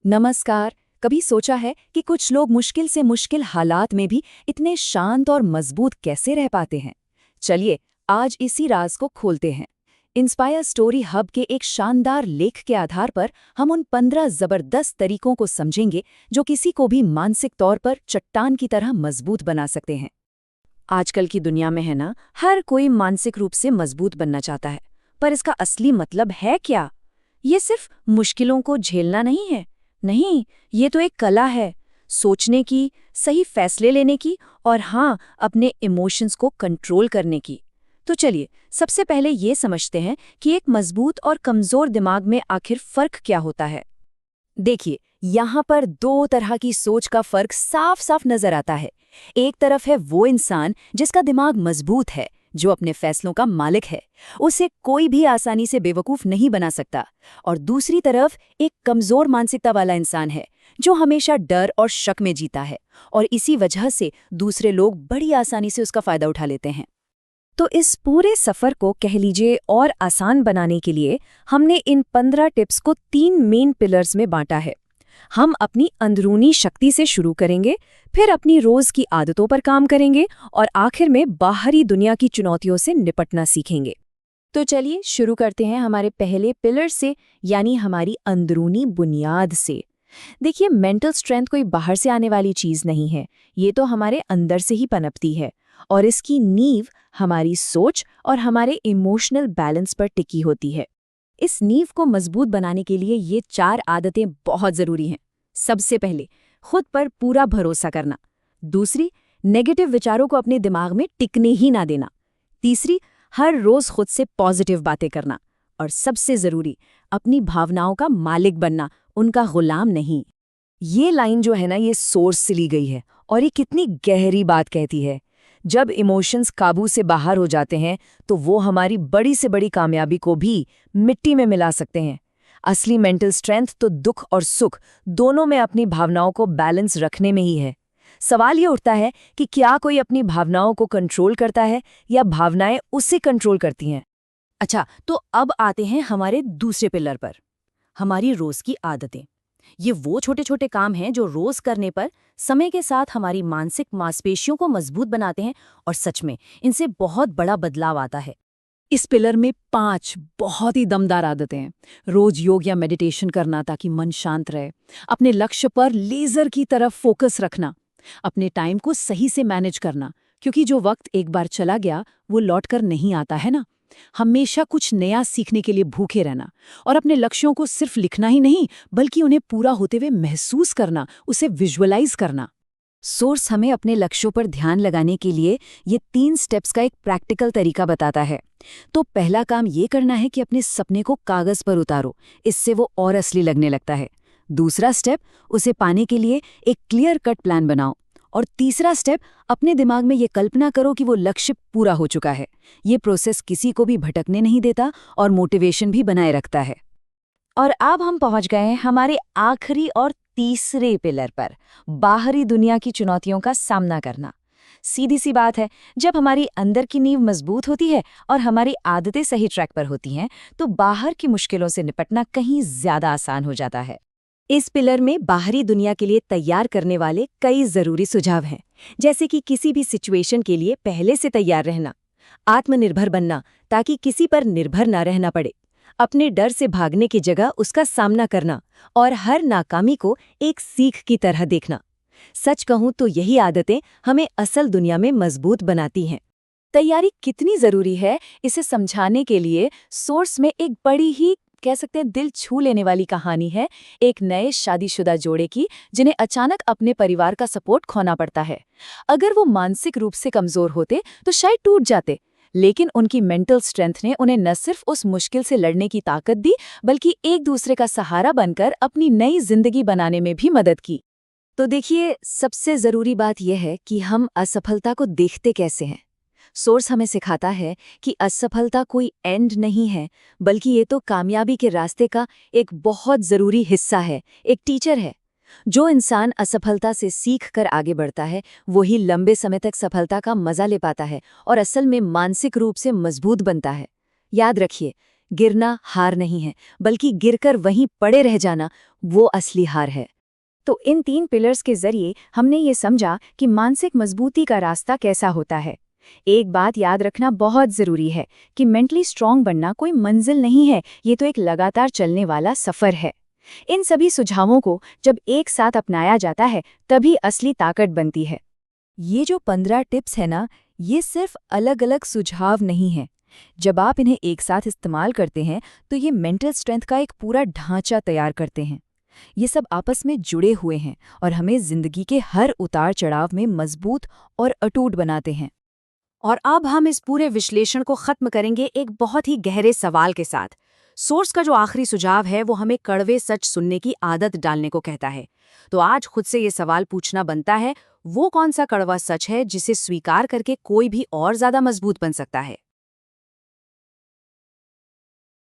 नमस्कार। कभी सोचा है कि कुछ लोग मुश्किल से मुश्किल हालात में भी इतने शांत और मजबूत कैसे रह पाते हैं? चलिए आज इसी राज को खोलते हैं। इंस्पायर स्टोरी हब के एक शानदार लेख के आधार पर हम उन 15 जबरदस्त तरीकों को समझेंगे जो किसी को भी मानसिक तौर पर चट्टान की तरह मजबूत बना सकते हैं। आजकल की दुनिया में है ना, हर कोई मानसिक रूप से मजबूत बनना चाहता है, पर इसका असली मतलब है क्या? ये सिर्फ मुश्किलों को झेलना नहीं है। नहीं, ये तो एक कला है, सोचने की, सही फैसले लेने की और हाँ, अपने इमोशंस को कंट्रोल करने की। तो चलिए, सबसे पहले ये समझते हैं कि एक मजबूत और कमजोर दिमाग में आखिर फर्क क्या होता है। देखिए, यहाँ पर दो तरह की सोच का फर्क साफ साफ नजर आता है। एक तरफ है वो इंसान जिसका दिमाग मजबूत है, जो अपने फैसलों का मालिक है, उसे कोई भी आसानी से बेवकूफ नहीं बना सकता। और दूसरी तरफ एक कमजोर मानसिकता वाला इंसान है, जो हमेशा डर और शक में जीता है, और इसी वजह से दूसरे लोग बड़ी आसानी से उसका फायदा उठा लेते हैं। तो इस पूरे सफर को कह लीजिए और आसान बनाने के लिए हमने इन 15 टिप्स को 3 मेन पिलर्स में बांटा है। हम अपनी अंदरूनी शक्ति से शुरू करेंगे, फिर अपनी रोज की आदतों पर काम करेंगे और आखिर में बाहरी दुनिया की चुनौतियों से निपटना सीखेंगे। तो चलिए शुरू करते हैं हमारे पहले पिलर से, यानी हमारी अंदरूनी बुनियाद से। देखिए, मेंटल स्ट्रेंथ कोई बाहर से आने वाली चीज नहीं है, ये तो हमारे अंदर से ही पनपती है, और इसकी नींव हमारी सोच और हमारे इमोशनल बैलेंस पर टिकी होती है। इस नींव को मजबूत बनाने के लिए ये 4 आदतें बहुत जरूरी हैं। सबसे पहले, खुद पर पूरा भरोसा करना। दूसरी, नेगेटिव विचारों को अपने दिमाग में टिकने ही ना देना। तीसरी, हर रोज खुद से पॉजिटिव बातें करना। और सबसे जरूरी, अपनी भावनाओं का मालिक बनना, उनका गुलाम नहीं। ये लाइन जो है ना, ये सोर्स से ली गई है, और ये कितनी गहरी बात कहती है। जब इमोशंस काबू से बाहर हो जाते हैं तो वो हमारी बड़ी से बड़ी कामयाबी को भी मिट्टी में मिला सकते हैं। असली मेंटल स्ट्रेंथ तो दुख और सुख दोनों में अपनी भावनाओं को बैलेंस रखने में ही है। सवाल ये उठता है कि क्या कोई अपनी भावनाओं को कंट्रोल करता है या भावनाएं उसे कंट्रोल करती हैं? अच्छा, तो अब आते हैं हमारे दूसरे पिलर पर, हमारी रोज की आदतें। ये वो छोटे छोटे काम हैं जो रोज करने पर समय के साथ हमारी मानसिक मांसपेशियों को मजबूत बनाते हैं, और सच में इनसे बहुत बड़ा बदलाव आता है। इस पिलर में 5 बहुत ही दमदार आदतें हैं। रोज योग या मेडिटेशन करना ताकि मन शांत रहे, अपने लक्ष्य पर लेजर की तरफ फोकस रखना, अपने टाइम को सही से मैनेज करना, क्योंकि जो वक्त एक बार चला गया वो लौट कर नहीं आता है ना। हमेशा कुछ नया सीखने के लिए भूखे रहना, और अपने लक्ष्यों को सिर्फ लिखना ही नहीं बल्कि उन्हें पूरा होते हुए महसूस करना, उसे विजुअलाइज करना। सोर्स हमें अपने लक्ष्यों पर ध्यान लगाने के लिए ये 3 स्टेप्स का एक प्रैक्टिकल तरीका बताता है। तो पहला काम ये करना है कि अपने सपने को कागज पर उतारो, इससे वो और असली लगने लगता है। दूसरा स्टेप, उसे पाने के लिए एक क्लियर कट प्लान बनाओ। और तीसरा स्टेप, अपने दिमाग में ये कल्पना करो कि वो लक्ष्य पूरा हो चुका है। ये प्रोसेस किसी को भी भटकने नहीं देता और मोटिवेशन भी बनाए रखता है। और अब हम पहुंच गए हैं हमारे आखिरी और तीसरे पिलर पर, बाहरी दुनिया की चुनौतियों का सामना करना। सीधी सी बात है, जब हमारी अंदर की नींव मजबूत होती है और हमारी आदतें सही ट्रैक पर होती हैं, तो बाहर की मुश्किलों से निपटना कहीं ज्यादा आसान हो जाता है। इस पिलर में बाहरी दुनिया के लिए तैयार करने वाले कई जरूरी सुझाव हैं, जैसे कि किसी भी सिचुएशन के लिए पहले से तैयार रहना, आत्मनिर्भर बनना ताकि किसी पर निर्भर ना रहना पड़े, अपने डर से भागने की जगह उसका सामना करना, और हर नाकामी को एक सीख की तरह देखना। सच कहूं तो यही आदतें हमें असल दुनिया में मजबूत बनाती हैं। तैयारी कितनी जरूरी है, इसे समझाने के लिए सोर्स में एक बड़ी ही, कह सकते हैं, दिल छू लेने वाली कहानी है, एक नए शादीशुदा जोड़े की, जिन्हें अचानक अपने परिवार का सपोर्ट खोना पड़ता है। अगर वो मानसिक रूप से कमजोर होते तो शायद टूट जाते, लेकिन उनकी मेंटल स्ट्रेंथ ने उन्हें न सिर्फ उस मुश्किल से लड़ने की ताकत दी, बल्कि एक दूसरे का सहारा बनकर अपनी नई जिंदगी बनाने में भी मदद की। तो देखिए, सबसे जरूरी बात यह है कि हम असफलता को देखते कैसे हैं। सोर्स हमें सिखाता है कि असफलता कोई एंड नहीं है, बल्कि ये तो कामयाबी के रास्ते का एक बहुत जरूरी हिस्सा है, एक टीचर है। जो इंसान असफलता से सीख कर आगे बढ़ता है, वही लंबे समय तक सफलता का मजा ले पाता है और असल में मानसिक रूप से मजबूत बनता है। याद रखिए, गिरना हार नहीं है, बल्कि गिरकर वहीं पड़े रह जाना वो असली हार है। तो इन 3 पिलर्स के जरिए हमने ये समझा कि मानसिक मजबूती का रास्ता कैसा होता है। एक बात याद रखना बहुत जरूरी है कि मेंटली स्ट्रांग बनना कोई मंजिल नहीं है, ये तो एक लगातार चलने वाला सफर है। इन सभी सुझावों को जब एक साथ अपनाया जाता है तभी असली ताकत बनती है। ये जो 15 टिप्स है ना, ये सिर्फ अलग-अलग सुझाव नहीं है। जब आप इन्हें एक साथ इस्तेमाल करते हैं तो ये मेंटल स्ट्रेंथ का एक पूरा ढांचा तैयार करते हैं। ये सब आपस में जुड़े हुए हैं और हमें जिंदगी के हर उतार चढ़ाव में मजबूत और अटूट बनाते हैं। और अब हम इस पूरे विश्लेषण को खत्म करेंगे एक बहुत ही गहरे सवाल के साथ। सोर्स का जो आखिरी सुझाव है वो हमें कड़वे सच सुनने की आदत डालने को कहता है। तो आज खुद से ये सवाल पूछना बनता है, वो कौन सा कड़वा सच है जिसे स्वीकार करके कोई भी और ज्यादा मजबूत बन सकता है।